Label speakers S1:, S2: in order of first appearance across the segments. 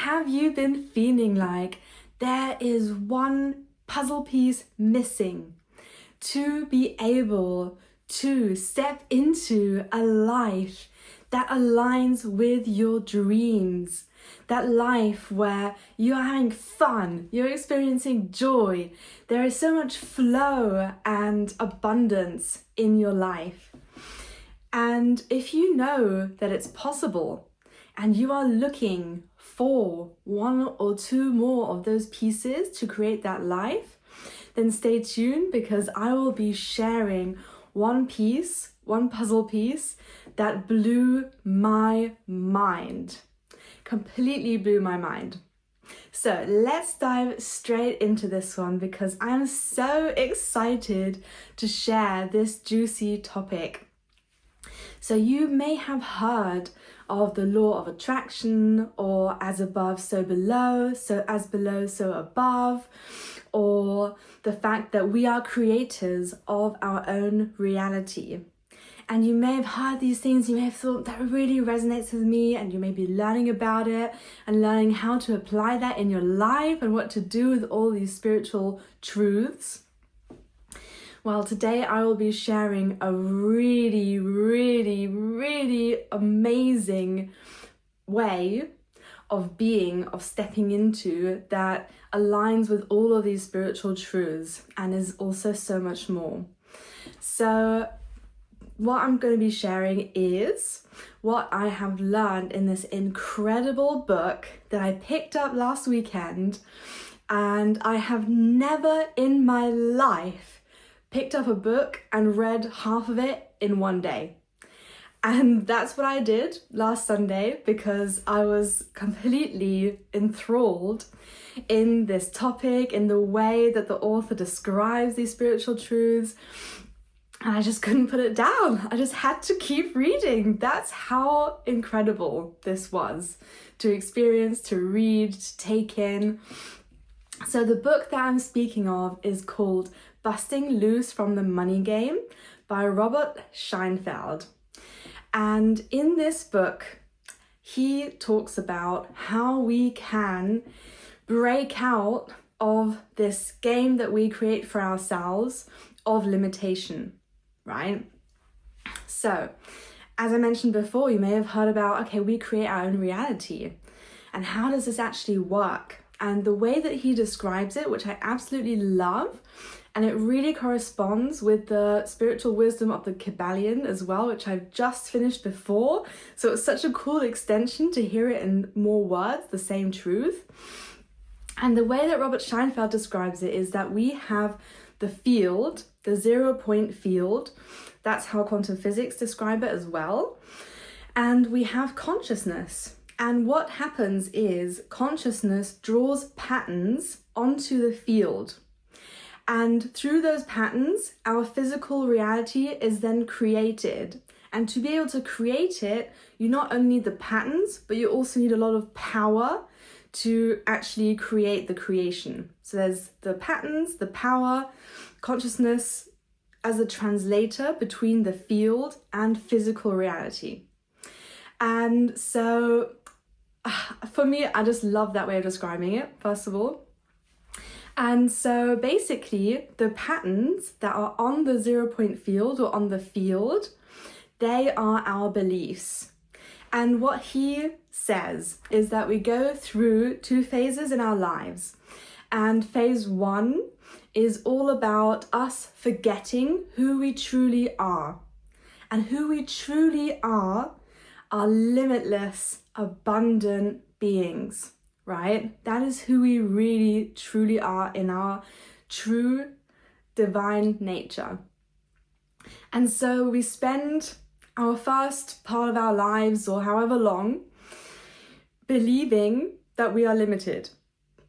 S1: have you been feeling like there is one puzzle piece missing to be able to step into a life that aligns with your dreams? That life where you're having fun, you're experiencing joy, there is so much flow and abundance in your life. And if you know that it's possible and you are looking for one or two more of those pieces to create that life, then stay tuned, because I will be sharing one puzzle piece that blew my mind. Completely blew my mind. So let's dive straight into this one, because I'm so excited to share this juicy topic. So you may have heard of the law of attraction, or as above, so below, so as below, so above, or the fact that we are creators of our own reality. And you may have heard these things, you may have thought that really resonates with me, and you may be learning about it and learning how to apply that in your life and what to do with all these spiritual truths. Well, today I will be sharing a really, really, really amazing way of being, of stepping into, that aligns with all of these spiritual truths and is also so much more. So what I'm going to be sharing is what I have learned in this incredible book that I picked up last weekend, and I have never in my life picked up a book and read half of it in one day. And that's what I did last Sunday, because I was completely enthralled in this topic, in the way that the author describes these spiritual truths. And I just couldn't put it down. I just had to keep reading. That's how incredible this was to experience, to read, to take in. So the book that I'm speaking of is called Busting Loose from the Moneygame by Robert Scheinfeld. And in this book, he talks about how we can break out of this game that we create for ourselves of limitation. Right? So, as I mentioned before, you may have heard about, okay, we create our own reality. And how does this actually work? And the way that he describes it, which I absolutely love, and it really corresponds with the spiritual wisdom of the Kabbalion as well, which I've just finished before. So it's such a cool extension to hear it in more words, the same truth. And the way that Robert Scheinfeld describes it is that we have the field, the 0-point field. That's how quantum physics describe it as well. And we have consciousness. And what happens is consciousness draws patterns onto the field. And through those patterns, our physical reality is then created. And to be able to create it, you not only need the patterns, but you also need a lot of power to actually create the creation. So there's the patterns, the power, consciousness as a translator between the field and physical reality. And so for me, I just love that way of describing it, first of all. And so basically, the patterns that are on the 0-point field or on the field, they are our beliefs. And what he says is that we go through two phases in our lives. And phase one is all about us forgetting who we truly are. And who we truly are limitless, abundant beings, right? That is who we really, truly are in our true divine nature. And so we spend our first part of our lives, or however long, believing that we are limited,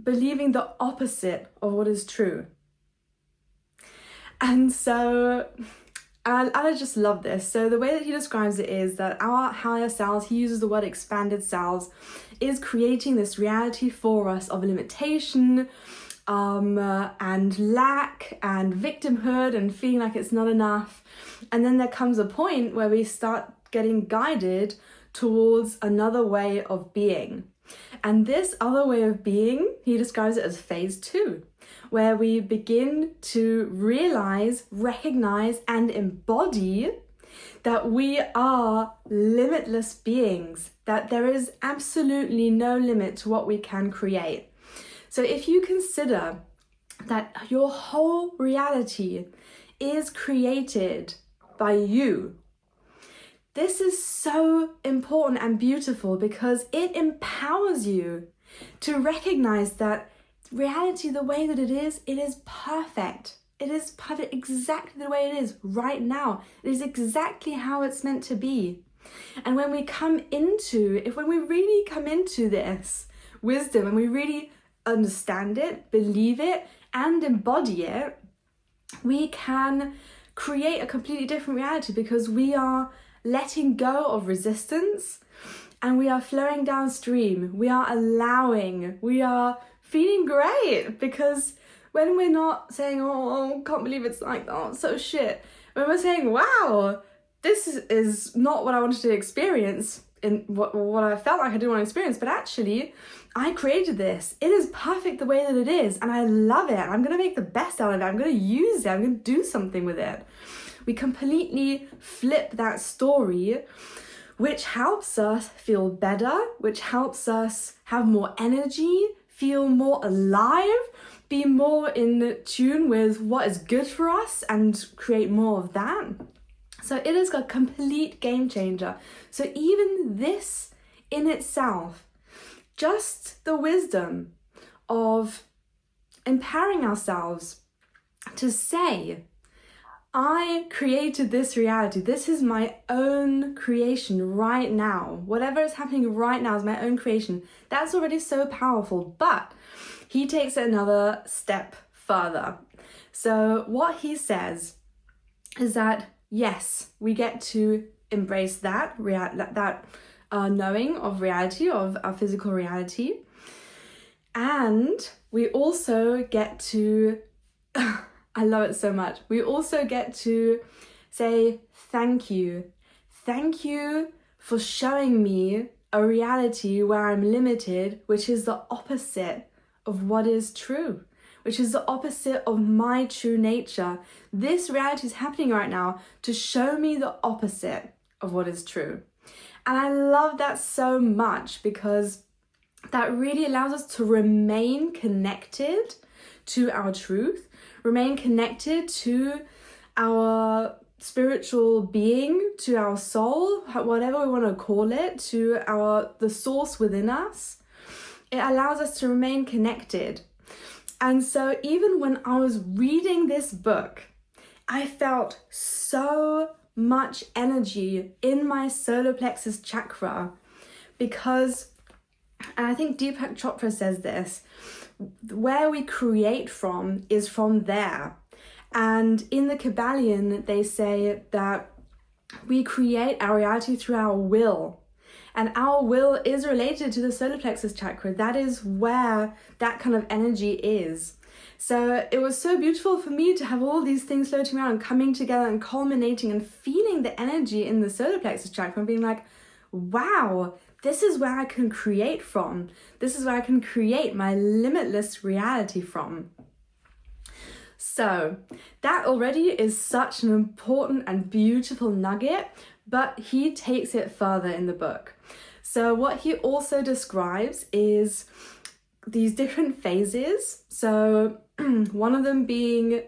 S1: believing the opposite of what is true. And so I just love this. So the way that he describes it is that our higher selves, he uses the word expanded selves, is creating this reality for us of limitation, and lack and victimhood and feeling like it's not enough. And then there comes a point where we start getting guided towards another way of being. And this other way of being, he describes it as phase 2, where we begin to realize, recognize, and embody that we are limitless beings, that there is absolutely no limit to what we can create. So if you consider that your whole reality is created by you, this is so important and beautiful because it empowers you to recognize that reality, the way that it is perfect. It is perfect exactly the way it is right now. It is exactly how it's meant to be. And when we really come into this wisdom, and we really understand it, believe it, and embody it, we can create a completely different reality because we are letting go of resistance and we are flowing downstream. We are allowing, we are feeling great because when we're not saying, oh, can't believe it's like that, it's so shit. When we're saying, wow, this is not what I wanted to experience, in what I felt like I didn't want to experience, but actually I created this. It is perfect the way that it is and I love it. I'm going to make the best out of it. I'm going to use it. I'm going to do something with it. We completely flip that story, which helps us feel better, which helps us have more energy, feel more alive, be more in tune with what is good for us and create more of that. So it is a complete game changer. So even this in itself, just the wisdom of empowering ourselves to say, I created this reality. This is my own creation right now. Whatever is happening right now is my own creation. That's already so powerful, but he takes it another step further. So what he says is that, yes, we get to embrace that knowing of reality, of our physical reality. And we also get to, I love it so much, we also get to say thank you. Thank you for showing me a reality where I'm limited, which is the opposite of what is true, which is the opposite of my true nature. This reality is happening right now to show me the opposite of what is true. And I love that so much because that really allows us to remain connected to our truth, remain connected to our spiritual being, to our soul, whatever we want to call it, to the source within us. It allows us to remain connected. And so even when I was reading this book, I felt so much energy in my solar plexus chakra because, and I think Deepak Chopra says this, where we create from is from there. And in the Kabbalion, they say that we create our reality through our will. And our will is related to the solar plexus chakra. That is where that kind of energy is. So it was so beautiful for me to have all these things floating around and coming together and culminating and feeling the energy in the solar plexus chakra and being like, wow, this is where I can create from. This is where I can create my limitless reality from. So that already is such an important and beautiful nugget, but he takes it further in the book. So what he also describes is these different phases. So one of them being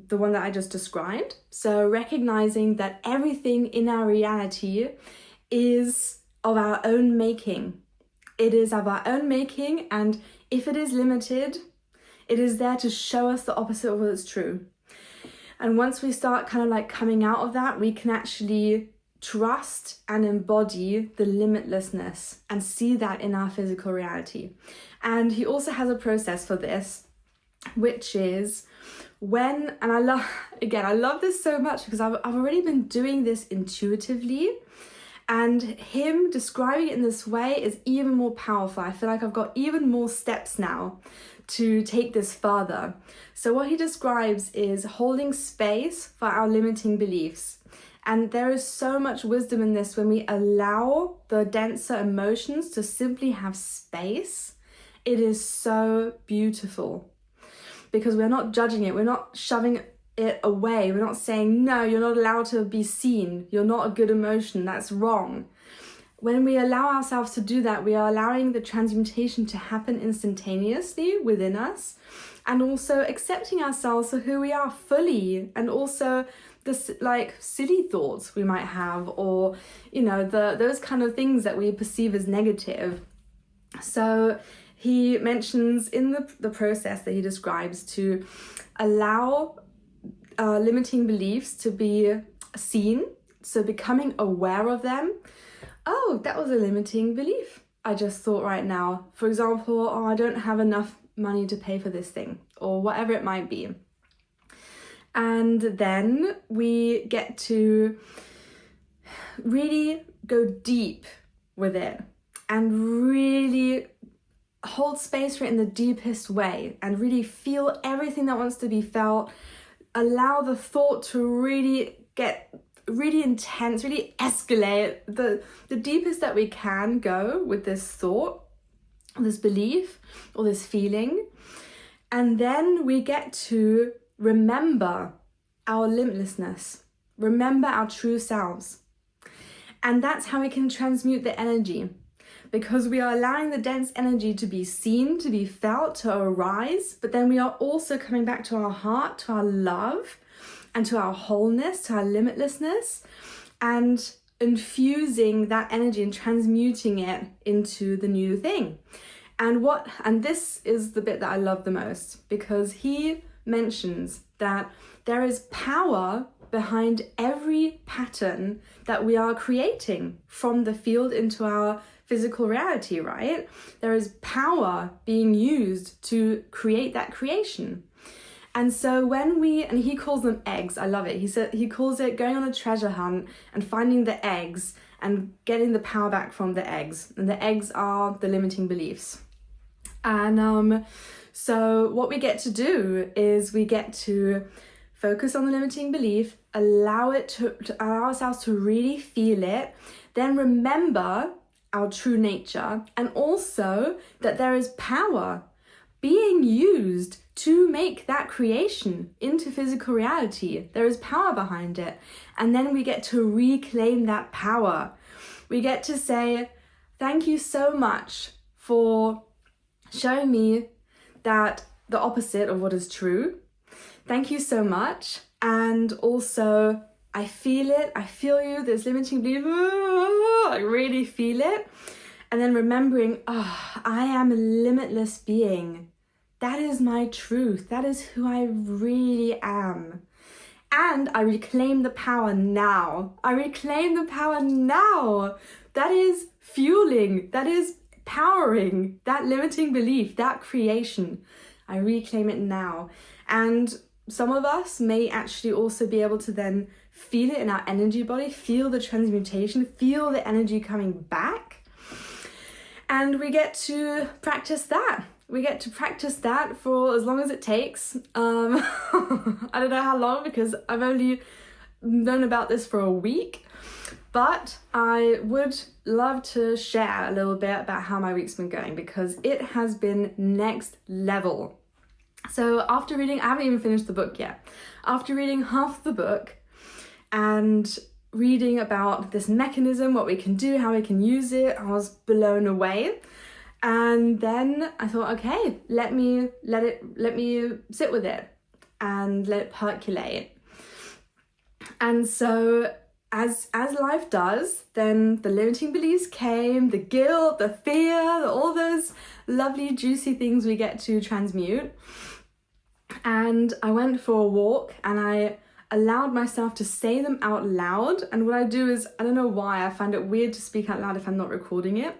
S1: the one that I just described. So recognizing that everything in our reality is of our own making. It is of our own making, and if it is limited, it is there to show us the opposite of what is true. And once we start kind of like coming out of that, we can actually trust and embody the limitlessness and see that in our physical reality. And he also has a process for this, which is when, and I love this so much because I've already been doing this intuitively, and him describing it in this way is even more powerful. I feel like I've got even more steps now to take this further. So what he describes is holding space for our limiting beliefs And there is so much wisdom in this when we allow the denser emotions to simply have space. It is so beautiful because we're not judging it. We're not shoving it away. We're not saying, no, you're not allowed to be seen. You're not a good emotion. That's wrong. When we allow ourselves to do that, we are allowing the transmutation to happen instantaneously within us, and also accepting ourselves for who we are fully, and also the like silly thoughts we might have, or those kind of things that we perceive as negative. So he mentions in the process that he describes to allow limiting beliefs to be seen, so becoming aware of them. Oh, that was a limiting belief I just thought right now. For example, oh, I don't have enough money to pay for this thing, or whatever it might be. And then we get to really go deep with it and really hold space for it in the deepest way and really feel everything that wants to be felt. Allow the thought to really get really intense, really escalate the deepest that we can go with this thought, this belief, or this feeling. And then we get to remember our limitlessness, remember our true selves. And that's how we can transmute the energy, because we are allowing the dense energy to be seen, to be felt, to arise, but then we are also coming back to our heart, to our love, and to our wholeness, to our limitlessness, and infusing that energy and transmuting it into the new thing. And this is the bit that I love the most, because he mentions that there is power behind every pattern that we are creating from the field into our physical reality, right? There is power being used to create that creation. And so and he calls them eggs, I love it. He calls it going on a treasure hunt and finding the eggs and getting the power back from the eggs. And the eggs are the limiting beliefs. And so what we get to do is we get to focus on the limiting belief, allow ourselves to really feel it, then remember our true nature, and also that there is power being used to make that creation into physical reality. There is power behind it. And then we get to reclaim that power. We get to say, thank you so much for showing me that the opposite of what is true. Thank you so much. And also, I feel it. I feel you. There's limiting belief. I really feel it. And then remembering, I am a limitless being. That is my truth. That is who I really am. And I reclaim the power now. I reclaim the power now. That is fueling. That is powering that limiting belief, that creation. I reclaim it now. And some of us may actually also be able to then feel it in our energy body, feel the transmutation, feel the energy coming back. And we get to practice that. We get to practice that for as long as it takes. I don't know how long, because I've only known about this for a week. But I would love to share a little bit about how my week's been going, because it has been next level. So after reading, I haven't even finished the book yet. After reading half the book and reading about this mechanism, what we can do, how we can use it, I was blown away. And then I thought, okay, let me sit with it and let it percolate. And so as life does, then the limiting beliefs came, the guilt, the fear, all those lovely juicy things we get to transmute. And I went for a walk and I allowed myself to say them out loud. And what I do is, I don't know why, I find it weird to speak out loud if I'm not recording it.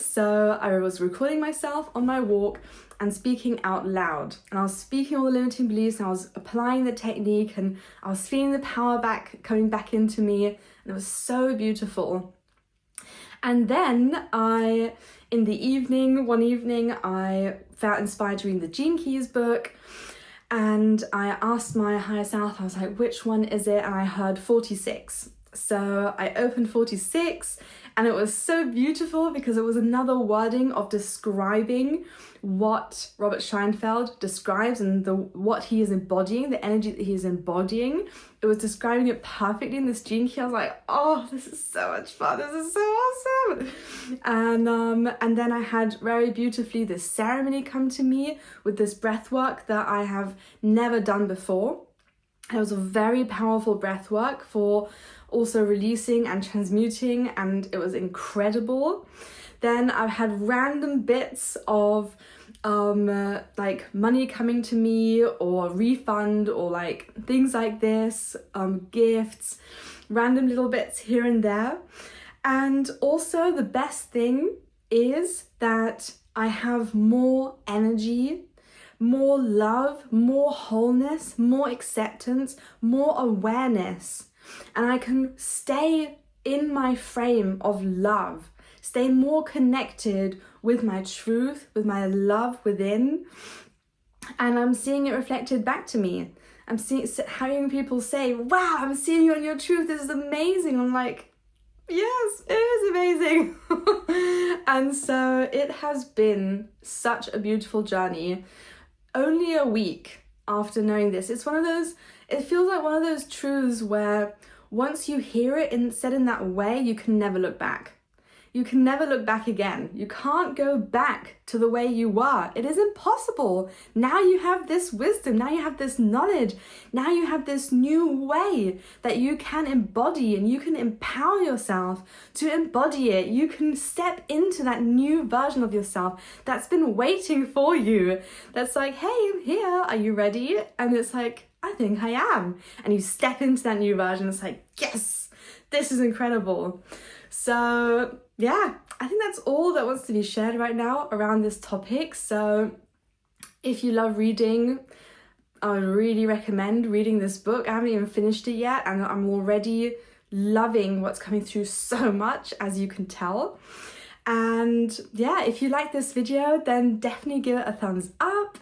S1: So I was recording myself on my walk and speaking out loud. And I was speaking all the limiting beliefs, and I was applying the technique, and I was feeling the power coming back into me. And it was so beautiful. And then one evening, I felt inspired to read the Gene Keys book. And I asked my higher self, I was like, which one is it? And I heard 46. So I opened 46, and it was so beautiful because it was another wording of describing what Robert Scheinfeld describes and what he is embodying, the energy that he is embodying. It was describing it perfectly in this gene key. I was like, oh, this is so much fun. This is so awesome. And then I had very beautifully this ceremony come to me with this breath work that I have never done before. It was a very powerful breath work for also releasing and transmuting, and it was incredible. Then I've had random bits of like money coming to me, or refund, or like things like this, gifts, random little bits here and there. And also the best thing is that I have more energy, more love, more wholeness, more acceptance, more awareness. And I can stay in my frame of love, stay more connected with my truth, with my love within. And I'm seeing it reflected back to me. I'm having people say, wow, I'm seeing you on your truth. This is amazing. I'm like, yes, it is amazing. And so it has been such a beautiful journey. Only a week after knowing this, it feels like one of those truths where once you hear it and said in that way, you can never look back. You can never look back again. You can't go back to the way you were. It is impossible. Now you have this wisdom. Now you have this knowledge. Now you have this new way that you can embody, and you can empower yourself to embody it. You can step into that new version of yourself that's been waiting for you. That's like, hey, I'm here. Are you ready? And it's like, I think I am. And you step into that new version. It's like, yes, this is incredible. So yeah, I think that's all that wants to be shared right now around this topic. So if you love reading, I would really recommend reading this book. I haven't even finished it yet, and I'm already loving what's coming through so much, as you can tell. And yeah, if you like this video, then definitely give it a thumbs up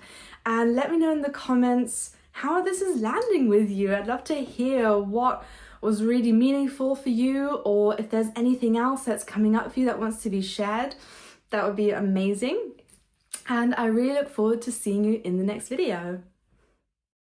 S1: and let me know in the comments how this is landing with you. I'd love to hear what was really meaningful for you, or if there's anything else that's coming up for you that wants to be shared. That would be amazing. And I really look forward to seeing you in the next video.